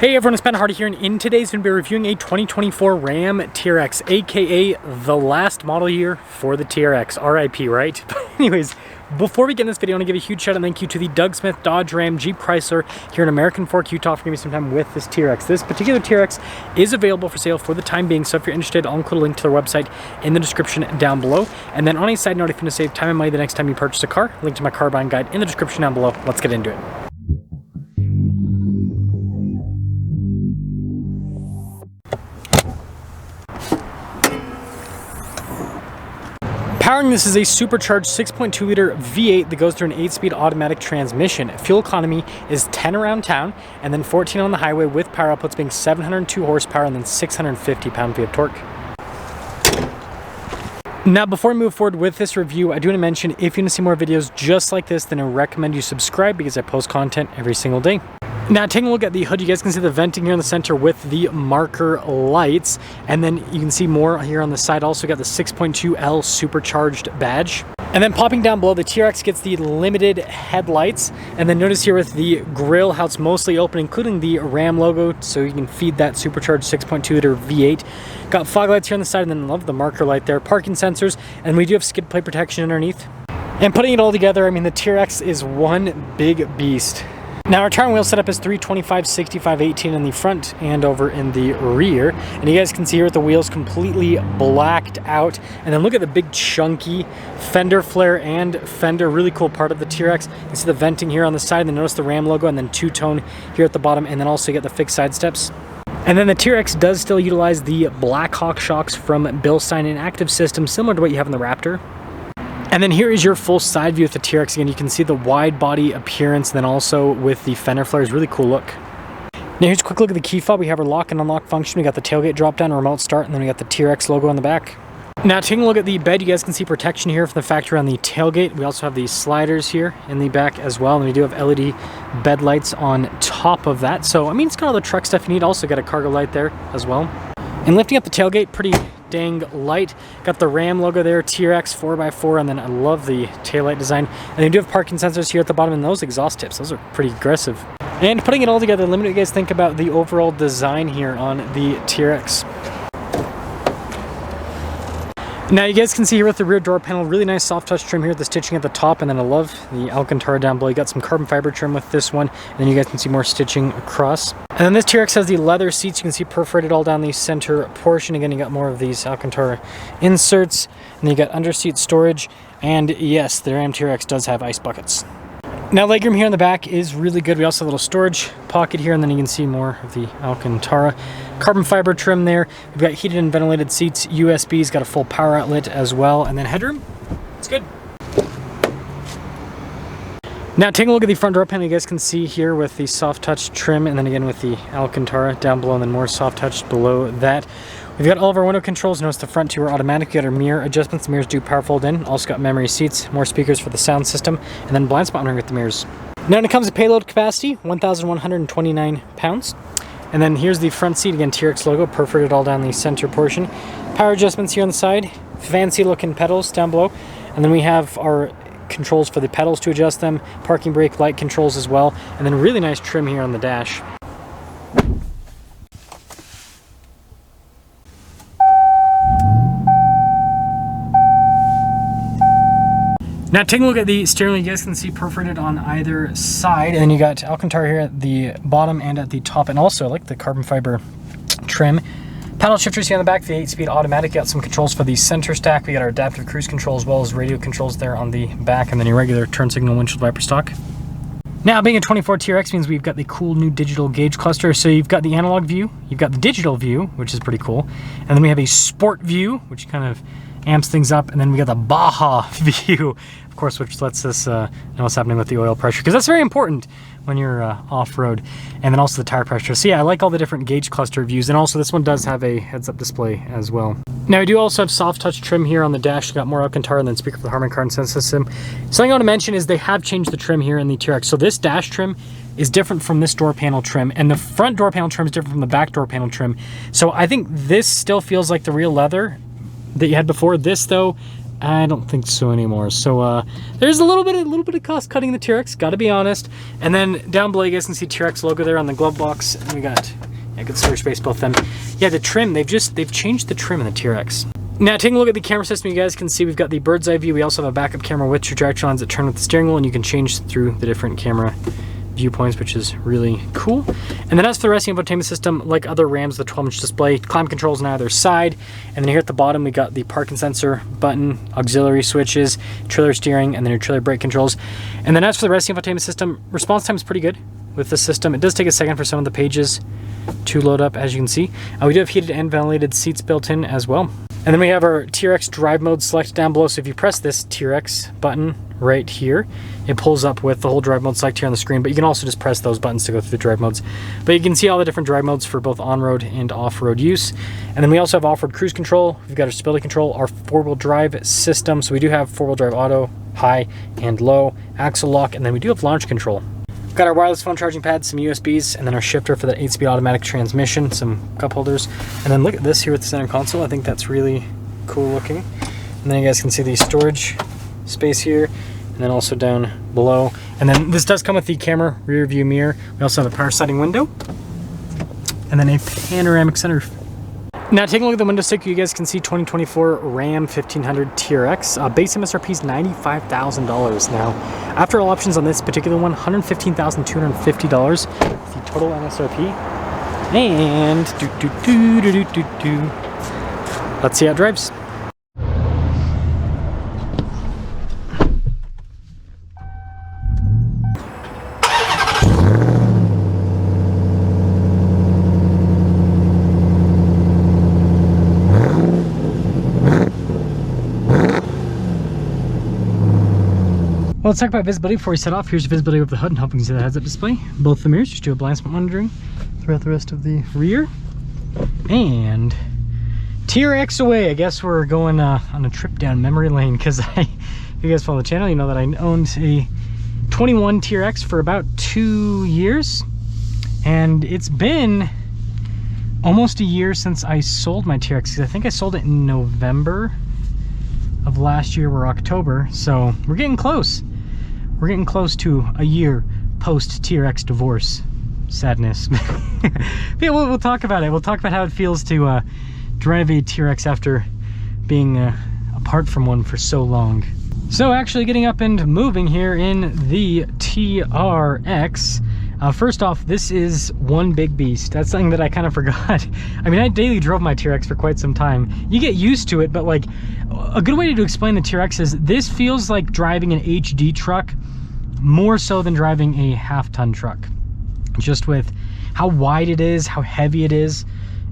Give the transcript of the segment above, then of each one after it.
Hey everyone, it's Ben Hardy here, and in today's video, we're reviewing a 2024 Ram TRX, aka the last model year for the TRX. RIP, right? But anyways, before we get in this video, I want to give a huge shout out and thank you to the Doug Smith Dodge Ram Jeep Chrysler here in American Fork, Utah, for giving me some time with this TRX. This particular TRX is available for sale for the time being, so if you're interested, I'll include a link to their website in the description down below. And then on a side note, if you want to save time and money the next time you purchase a car, link to my car buying guide in the description down below. Let's get into it. Powering this is a supercharged 6.2 liter V8 that goes through an 8-speed automatic transmission. Fuel economy is 10 around town and then 14 on the highway, with power outputs being 702 horsepower and then 650 pound-feet of torque. Now, before we move forward with this review, I do want to mention, if you want to see more videos just like this, then I recommend you subscribe because I post content every single day. Now, taking a look at the hood, you guys can see the venting here in the center with the marker lights, and then you can see more here on the side. Also got the 6.2L supercharged badge. And then popping down below, the TRX gets the limited headlights, and then notice here with the grille how it's mostly open, including the Ram logo, so you can feed that supercharged 6.2 liter V8. Got fog lights here on the side, and then I love the marker light there. Parking sensors, and we do have skid plate protection underneath. And putting it all together, I mean, the TRX is one big beast. Now, our tire and wheel setup is 325, 65, 18 in the front and over in the rear. And you guys can see here with the wheels completely blacked out. And then look at the big chunky fender flare and fender, really cool part of the TRX. You can see the venting here on the side, and then notice the Ram logo, and then two-tone here at the bottom, and then also you get the fixed side steps. And then the TRX does still utilize the Blackhawk shocks from Bilstein, an active system similar to what you have in the Raptor. And then here is your full side view with the TRX. Again, you can see the wide body appearance, and then also with the fender flares, really cool look. Now here's a quick look at the key fob. We have our lock and unlock function. We got the tailgate drop down, remote start, and then we got the TRX logo on the back. Now taking a look at the bed, you guys can see protection here from the factory on the tailgate. We also have these sliders here in the back as well, and we do have LED bed lights on top of that. So I mean, it's got all the truck stuff you need. Also got a cargo light there as well. And lifting up the tailgate, pretty dang light. Got the Ram logo there, TRX 4x4, and then I love the taillight design. And they do have parking sensors here at the bottom, and those exhaust tips, those are pretty aggressive. And putting it all together, let me know what you guys think about the overall design here on the TRX. Now you guys can see here with the rear door panel, really nice soft touch trim here with the stitching at the top, and then I love the Alcantara down below. You got some carbon fiber trim with this one, and then you guys can see more stitching across. And then this TRX has the leather seats. You can see perforated all down the center portion. Again, you got more of these Alcantara inserts, and then you got under seat storage, and yes, the Ram TRX does have ice buckets. Now legroom here in the back is really good. We also have a little storage pocket here, and then you can see more of the Alcantara. Carbon fiber trim there. We've got heated and ventilated seats, USBs, got a full power outlet as well, and then headroom. It's good. Now taking a look at the front door panel, you guys can see here with the soft touch trim, and then again with the Alcantara down below, and then more soft touch below that. We've got all of our window controls. Notice the front two are automatic. You got our mirror adjustments. The mirrors do power fold in. Also got memory seats, more speakers for the sound system, and then blind spot monitoring with the mirrors. Now when it comes to payload capacity, 1,129 pounds. And then here's the front seat. Again, TRX logo, perforated all down the center portion. Power adjustments here on the side. Fancy looking pedals down below. And then we have our controls for the pedals to adjust them. Parking brake light controls as well. And then really nice trim here on the dash. Now taking a look at the steering wheel, you guys can see perforated on either side, and then you got Alcantara here at the bottom and at the top, and also I like the carbon fiber trim. Paddle shifters here on the back, the 8-speed automatic. You got some controls for the center stack. We got our adaptive cruise control as well as radio controls there on the back, and then your regular turn signal windshield wiper stock. Now being a 24 TRX means we've got the cool new digital gauge cluster. So you've got the analog view, you've got the digital view, which is pretty cool, and then we have a sport view, which kind of amps things up, and then we got the Baja view, of course, which lets us know what's happening with the oil pressure, because that's very important when you're off-road. And then also the tire pressure. So yeah, I like all the different gauge cluster views, and also this one does have a heads-up display as well. Now we do also have soft touch trim here on the dash. You got more Alcantara, and then speaker for the Harman Kardon sound system. Something I want to mention is they have changed the trim here in the TRX. So this dash trim is different from this door panel trim, and the front door panel trim is different from the back door panel trim. So I think this still feels like the real leather that you had before. This though, I don't think so anymore. So there's a little bit of cost cutting the TRX, gotta be honest. And then down below you guys can see TRX logo there on the glove box. And we got, yeah, good storage space, both of them. Yeah, the trim, they've changed the trim in the TRX. Now taking a look at the camera system, you guys can see we've got the bird's eye view. We also have a backup camera with trajectory lines that turn with the steering wheel, and you can change through the different camera viewpoints, which is really cool. And then as for the rest of the infotainment system, like other Rams, the 12-inch display, climate controls on either side. And then here at the bottom, we got the parking sensor button, auxiliary switches, trailer steering, and then your trailer brake controls. And then as for the rest of the infotainment system, response time is pretty good with this system. It does take a second for some of the pages to load up, as you can see. We do have heated and ventilated seats built in as well. And then we have our TRX drive mode selected down below. So if you press this TRX button right here, it pulls up with the whole drive mode select here on the screen, but you can also just press those buttons to go through the drive modes. But you can see all the different drive modes for both on-road and off-road use. And then we also have off-road cruise control. We've got our stability control, our four-wheel drive system. So we do have four-wheel drive auto, high and low, axle lock, and then we do have launch control. We've got our wireless phone charging pad, some USBs, and then our shifter for that 8-speed automatic transmission, some cup holders. And then look at this here with the center console. I think that's really cool looking. And then you guys can see the storage space here, and then also down below. And then this does come with the camera rear view mirror. We also have a power sliding window, and then a panoramic center. Now taking a look at the window sticker, you guys can see 2024 Ram 1500 TRX. Base MSRP is $95,000 now. After all options on this particular one, $115,250 with the total MSRP. And let's see how it drives. Well, let's talk about visibility before we set off. Here's visibility of the hood, and hope you can see the heads-up display. Both the mirrors, just do a blind spot monitoring throughout the rest of the rear. And TRX away. I guess we're going on a trip down memory lane, because if you guys follow the channel, you know that I owned a 21 TRX for about 2 years. And it's been almost a year since I sold my TRX, because I think I sold it in November of last year or October. So we're getting close. We're getting close to a year post TRX divorce. Sadness. Yeah, we'll talk about it. We'll talk about how it feels to drive a TRX after being apart from one for so long. So actually getting up and moving here in the TRX. First off, this is one big beast. That's something that I kind of forgot. I mean, I daily drove my TRX for quite some time. You get used to it, but like a good way to explain the TRX is this feels like driving an HD truck more so than driving a half-ton truck. Just with how wide it is, how heavy it is,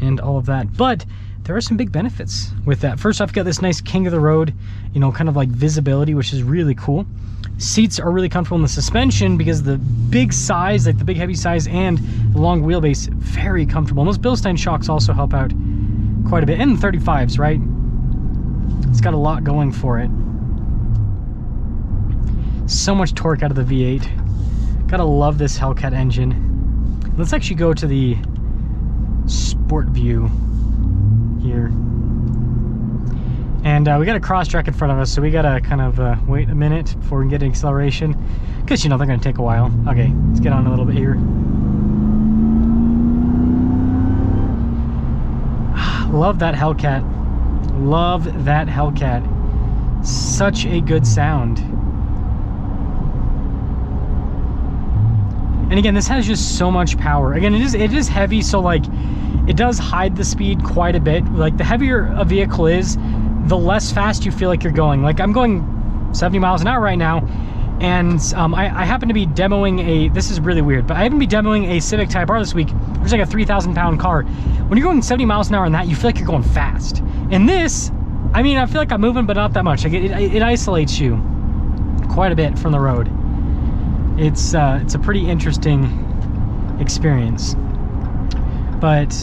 and all of that. But there are some big benefits with that. First off, you got this nice king of the road, you know, kind of like visibility, which is really cool. Seats are really comfortable in the suspension because the big size, like the big heavy size and the long wheelbase, very comfortable. And those Bilstein shocks also help out quite a bit. And the 35s, right? It's got a lot going for it. So much torque out of the V8. Gotta love this Hellcat engine. Let's actually go to the sport view here. And we got a cross track in front of us, so we gotta kind of wait a minute before we can get an acceleration, because you know they're gonna take a while. Okay, let's get on a little bit here. Love that Hellcat. Love that Hellcat. Such a good sound. And again, this has just so much power. Again, it is heavy, so like it does hide the speed quite a bit. Like the heavier a vehicle is, the less fast you feel like you're going. Like I'm going 70 miles an hour right now, and I happen to be demoing this is really weird, but I happen to be demoing a Civic Type R this week, which is like a 3,000-pound car. When you're going 70 miles an hour on that, you feel like you're going fast. And this, I mean, I feel like I'm moving, but not that much. Like it isolates you quite a bit from the road. It's a pretty interesting experience. But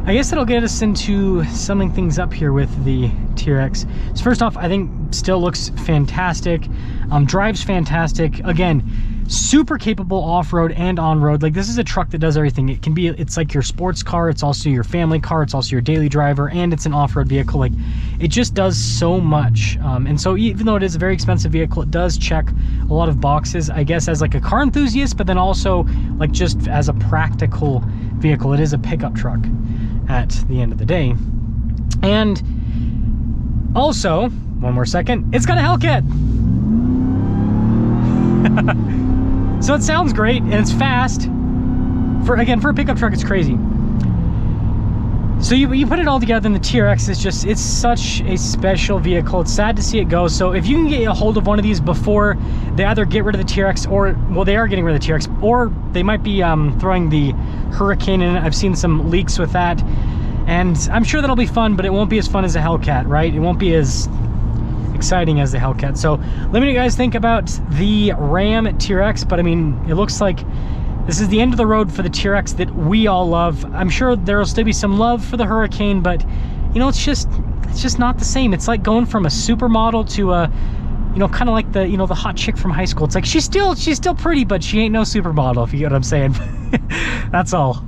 I guess that'll get us into summing things up here with the TRX. So first off, I think still looks fantastic. Drives fantastic. Again, super capable off-road and on-road. Like, this is a truck that does everything. It can be, it's like your sports car, it's also your family car, it's also your daily driver, and it's an off-road vehicle. Like, it just does so much. And so even though it is a very expensive vehicle, it does check a lot of boxes, I guess, as like a car enthusiast, but then also like just as a practical vehicle. It is a pickup truck at the end of the day. And also, one more second, it's got a Hellcat. So it sounds great and it's fast. For a pickup truck, it's crazy. So you put it all together, and the TRX is just, it's such a special vehicle. It's sad to see it go. So if you can get a hold of one of these before they either get rid of the TRX, or, well, they are getting rid of the TRX, or they might be throwing the Hurricane in it. I've seen some leaks with that, and I'm sure that'll be fun, but it won't be as fun as a Hellcat, right? It won't be as exciting as the Hellcat. So let me know what you guys think about the Ram TRX, but I mean, it looks like this is the end of the road for the TRX that we all love. I'm sure there will still be some love for the Hurricane, but you know, it's just not the same. It's like going from a supermodel to a, you know, kind of like the, you know, the hot chick from high school. It's like she's still pretty, but she ain't no supermodel, if you get what I'm saying. That's all.